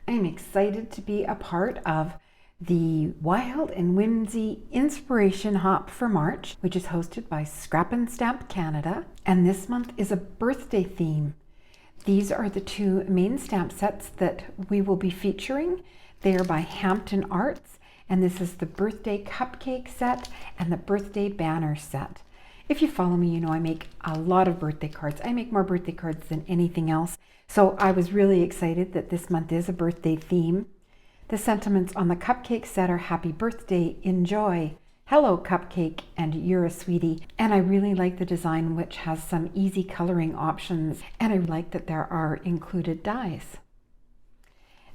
I'm excited to be a part of the Wild and Whimsy Inspiration Hop for March, which is hosted by Scrap and Stamp Canada. And this month is a birthday theme. These are the two main stamp sets that we will be featuring. They are by Hampton Arts, and this is the birthday cupcake set and the birthday banner set. If you follow me, you know I make a lot of birthday cards. I make more birthday cards than anything else. So I was really excited that this month is a birthday theme. The sentiments on the cupcake set are happy birthday, enjoy, hello cupcake, and you're a sweetie. And I really like the design, which has some easy coloring options. And I like that there are included dies.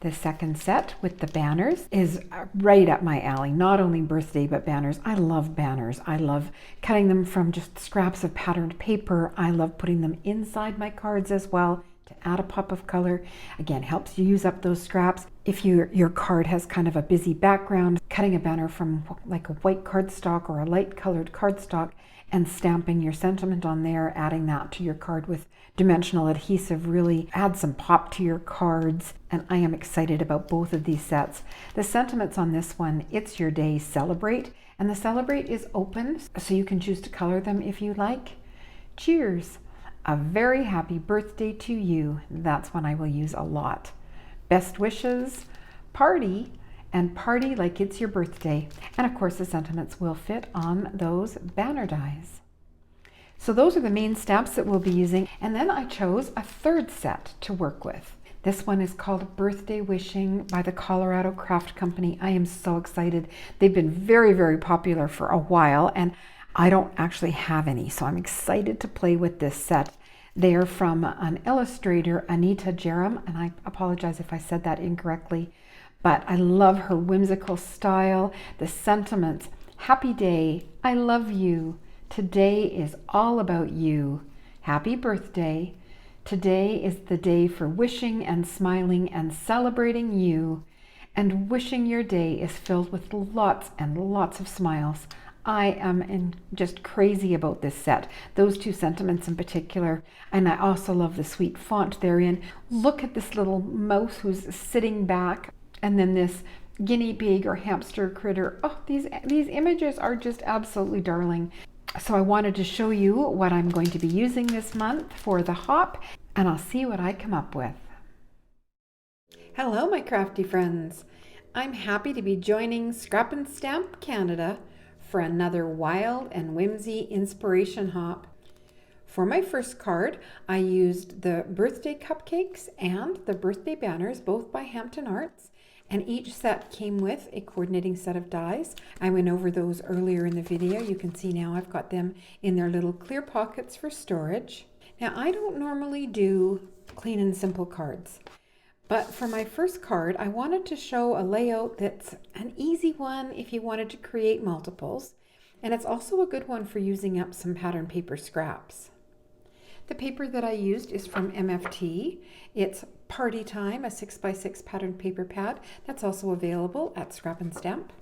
The second set with the banners is right up my alley. Not only birthday, but banners. I love banners. I love cutting them from just scraps of patterned paper. I love putting them inside my cards as well to add a pop of color. Again, helps you use up those scraps. If your card has kind of a busy background, cutting a banner from like a white cardstock or a light colored cardstock and stamping your sentiment on there, adding that to your card with dimensional adhesive really adds some pop to your cards. And I am excited about both of these sets. The sentiments on this one, it's your day, celebrate. And the celebrate is open, so you can choose to color them if you like. Cheers. A very happy birthday to you. That's one I will use a lot. Best wishes, party, and party like it's your birthday. And of course the sentiments will fit on those banner dies. So those are the main stamps that we'll be using. And then I chose a third set to work with. This one is called Birthday Wishing by the Colorado Craft Company. I am so excited. They've been very, very popular for a while, and I don't actually have any, so I'm excited to play with this set. They are from an illustrator, Anita Jerem, and I apologize if I said that incorrectly, but I love her whimsical style, the sentiments. Happy day, I love you. Today is all about you. Happy birthday. Today is the day for wishing and smiling and celebrating you, and wishing your day is filled with lots and lots of smiles. I am just crazy about this set, those two sentiments in particular, and I also love the sweet font they're in. Look at this little mouse who's sitting back, and then this guinea pig or hamster critter. Oh, these images are just absolutely darling. So I wanted to show you what I'm going to be using this month for the hop, and I'll see what I come up with. Hello, my crafty friends. I'm happy to be joining Scrap and Stamp Canada for another Wild and Whimsy Inspiration Hop. For my first card, I used the birthday cupcakes and the birthday banners, both by Hampton Arts, and each set came with a coordinating set of dies. I went over those earlier in the video. You can see now I've got them in their little clear pockets for storage. Now, I don't normally do clean and simple cards, but for my first card, I wanted to show a layout that's an easy one if you wanted to create multiples, and it's also a good one for using up some pattern paper scraps. The paper that I used is from MFT. It's Party Time, a 6x6 pattern paper pad. That's also available at Scrap and Stamp.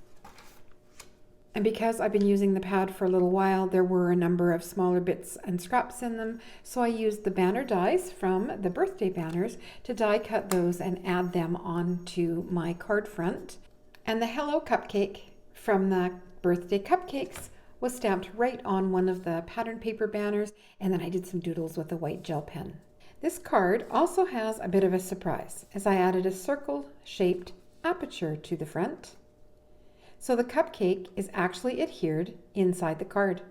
And because I've been using the pad for a little while, there were a number of smaller bits and scraps in them. So I used the banner dies from the birthday banners to die cut those and add them onto my card front. And the Hello Cupcake from the birthday cupcakes was stamped right on one of the pattern paper banners, and then I did some doodles with a white gel pen. This card also has a bit of a surprise, as I added a circle-shaped aperture to the front. So the cupcake is actually adhered inside the card.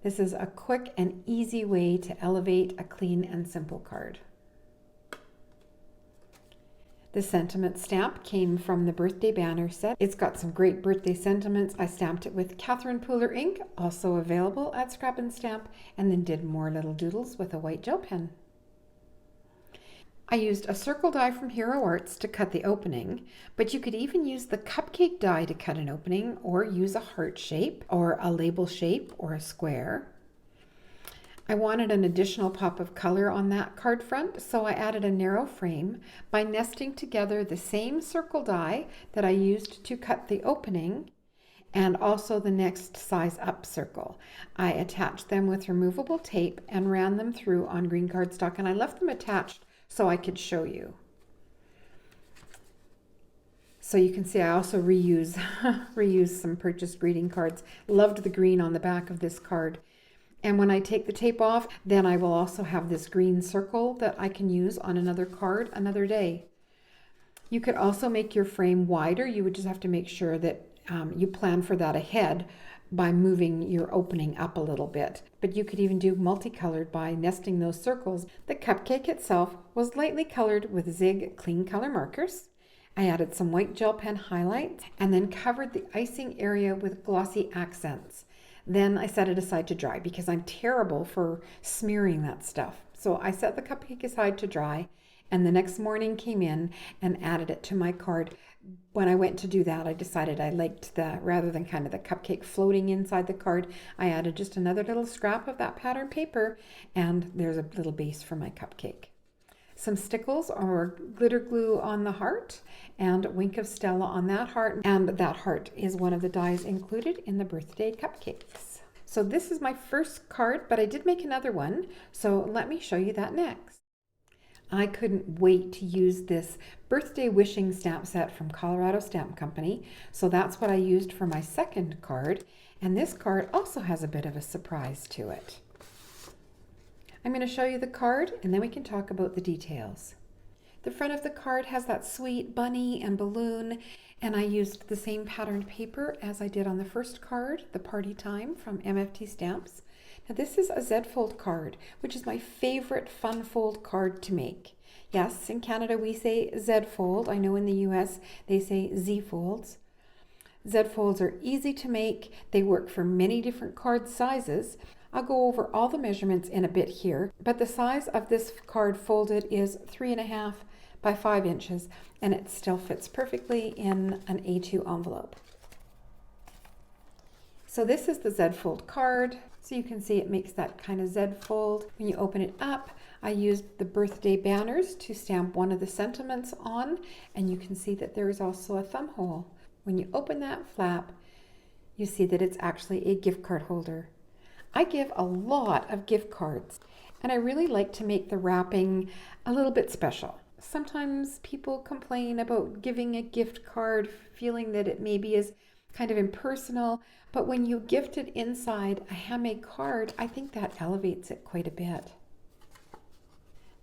This is a quick and easy way to elevate a clean and simple card. The sentiment stamp came from the birthday banner set. It's got some great birthday sentiments. I stamped it with Catherine Pooler ink, also available at Scrap and Stamp, and then did more little doodles with a white gel pen. I used a circle die from Hero Arts to cut the opening, but you could even use the cupcake die to cut an opening, or use a heart shape, or a label shape, or a square. I wanted an additional pop of color on that card front, so I added a narrow frame by nesting together the same circle die that I used to cut the opening and also the next size up circle. I attached them with removable tape and ran them through on green cardstock, and I left them attached so I could show you. So you can see I also reuse some purchased greeting cards. Loved the green on the back of this card. And when I take the tape off, then I will also have this green circle that I can use on another card another day. You could also make your frame wider. You would just have to make sure that you plan for that ahead by moving your opening up a little bit. But you could even do multicolored by nesting those circles. The cupcake itself was lightly colored with Zig clean color markers. I added some white gel pen highlights and then covered the icing area with glossy accents. Then I set it aside to dry because I'm terrible for smearing that stuff. So I set the cupcake aside to dry, and the next morning came in and added it to my card. When I went to do that, I decided I liked rather than kind of the cupcake floating inside the card, I added just another little scrap of that pattern paper, and there's a little base for my cupcake. Some stickles or glitter glue on the heart and Wink of Stella on that heart. And that heart is one of the dies included in the birthday cupcakes. So this is my first card, but I did make another one. So let me show you that next. I couldn't wait to use this birthday wishing stamp set from Colorado Stamp Company. So that's what I used for my second card. And this card also has a bit of a surprise to it. I'm going to show you the card and then we can talk about the details. The front of the card has that sweet bunny and balloon, and I used the same patterned paper as I did on the first card, the Party Time from MFT Stamps. Now this is a Z-fold card, which is my favorite fun fold card to make. Yes, in Canada we say Z-fold. I know in the US they say Z-folds. Z-folds are easy to make. They work for many different card sizes. I'll go over all the measurements in a bit here, but the size of this card folded is 3.5 by 5 inches, and it still fits perfectly in an A2 envelope. So this is the Z-fold card. So you can see it makes that kind of Z-fold. When you open it up, I used the birthday banners to stamp one of the sentiments on, and you can see that there is also a thumb hole. When you open that flap, you see that it's actually a gift card holder. I give a lot of gift cards, and I really like to make the wrapping a little bit special. Sometimes people complain about giving a gift card, feeling that it maybe is kind of impersonal, but when you gift it inside a handmade card, I think that elevates it quite a bit.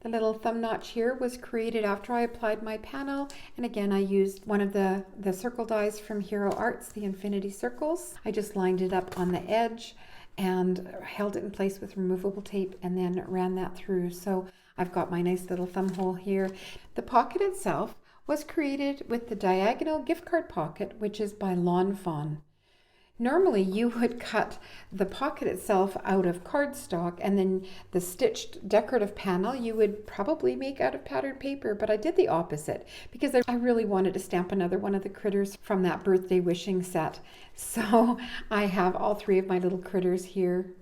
The little thumb notch here was created after I applied my panel, and again I used one of the circle dies from Hero Arts, the Infinity Circles. I just lined it up on the edge and held it in place with removable tape and then ran that through. So I've got my nice little thumb hole here. The pocket itself was created with the diagonal gift card pocket, which is by Lawn Fawn. Normally you would cut the pocket itself out of cardstock, and then the stitched decorative panel you would probably make out of patterned paper, but I did the opposite because I really wanted to stamp another one of the critters from that birthday wishing set. So I have all 3 of my little critters here.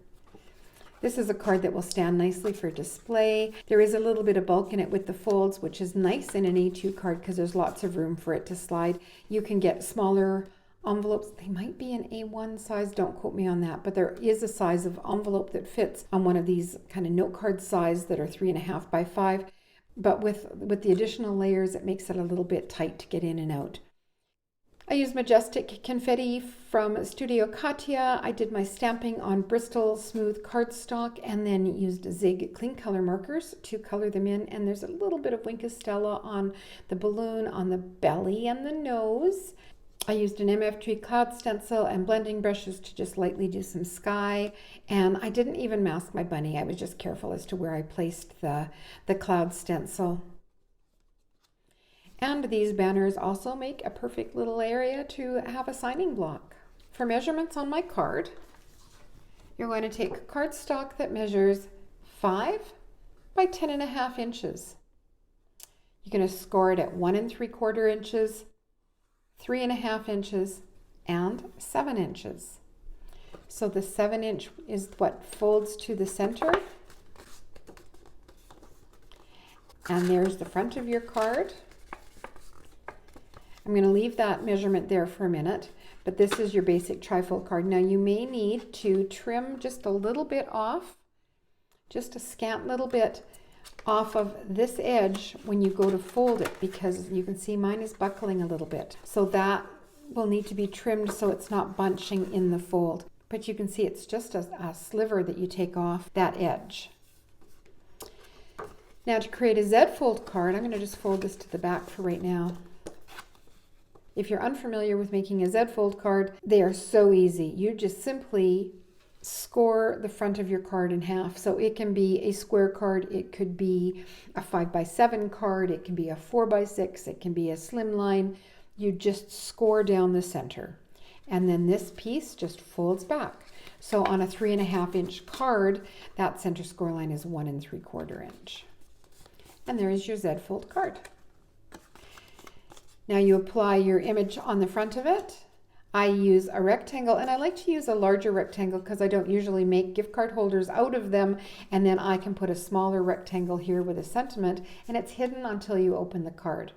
This is a card that will stand nicely for display. There is a little bit of bulk in it with the folds, which is nice in an A2 card because there's lots of room for it to slide. You can get smaller envelopes. They might be an A1 size, don't quote me on that, but there is a size of envelope that fits on one of these kind of note card size that are 3.5 by 5. But with the additional layers, it makes it a little bit tight to get in and out. I used Majestic Confetti from Studio Katia. I did my stamping on Bristol smooth cardstock and then used Zig clean color markers to color them in. And there's a little bit of Wink of Stella on the balloon, on the belly and the nose. I used an MF3 cloud stencil and blending brushes to just lightly do some sky. And I didn't even mask my bunny. I was just careful as to where I placed the cloud stencil. And these banners also make a perfect little area to have a signing block. For measurements on my card, you're going to take cardstock that measures 5 by 10.5 inches. You're going to score it at 1 3/4 inches, 3.5 inches, and 7 inches. So the 7 inch is what folds to the center. And there's the front of your card. I'm going to leave that measurement there for a minute, but this is your basic trifold card. Now you may need to trim just a little bit off, just a scant little bit off of this edge when you go to fold it, because you can see mine is buckling a little bit. So that will need to be trimmed so it's not bunching in the fold. But you can see it's just a sliver that you take off that edge. Now to create a Z-fold card, I'm going to just fold this to the back for right now. If you're unfamiliar with making a Z-fold card, they are so easy. You just simply score the front of your card in half. So it can be a square card, it could be a 5x7 card, it can be a 4x6, it can be a slimline. You just score down the center. And then this piece just folds back. So on a 3.5 inch card, that center score line is 1 3/4 inch. And there is your Z-fold card. Now you apply your image on the front of it. I use a rectangle, and I like to use a larger rectangle because I don't usually make gift card holders out of them, and then I can put a smaller rectangle here with a sentiment, and it's hidden until you open the card.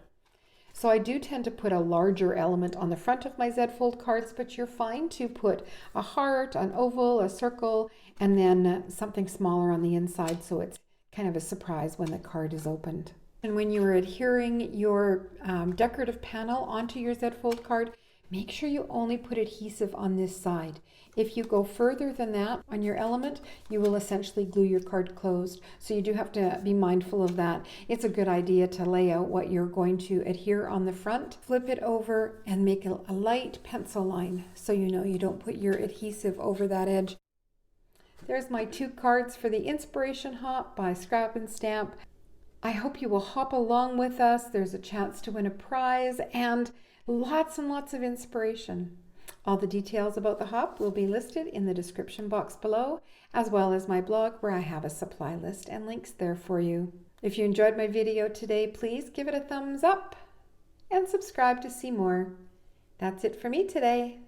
So I do tend to put a larger element on the front of my Z-fold cards, but you're fine to put a heart, an oval, a circle, and then something smaller on the inside so it's kind of a surprise when the card is opened. And when you are adhering your decorative panel onto your Z-fold card, make sure you only put adhesive on this side. If you go further than that on your element, you will essentially glue your card closed. So you do have to be mindful of that. It's a good idea to lay out what you're going to adhere on the front, flip it over, and make a light pencil line so you know you don't put your adhesive over that edge. There's my 2 cards for the Inspiration Hop by Scrap and Stamp. I hope you will hop along with us. There's a chance to win a prize and lots of inspiration. All the details about the hop will be listed in the description box below, as well as my blog where I have a supply list and links there for you. If you enjoyed my video today, please give it a thumbs up and subscribe to see more. That's it for me today.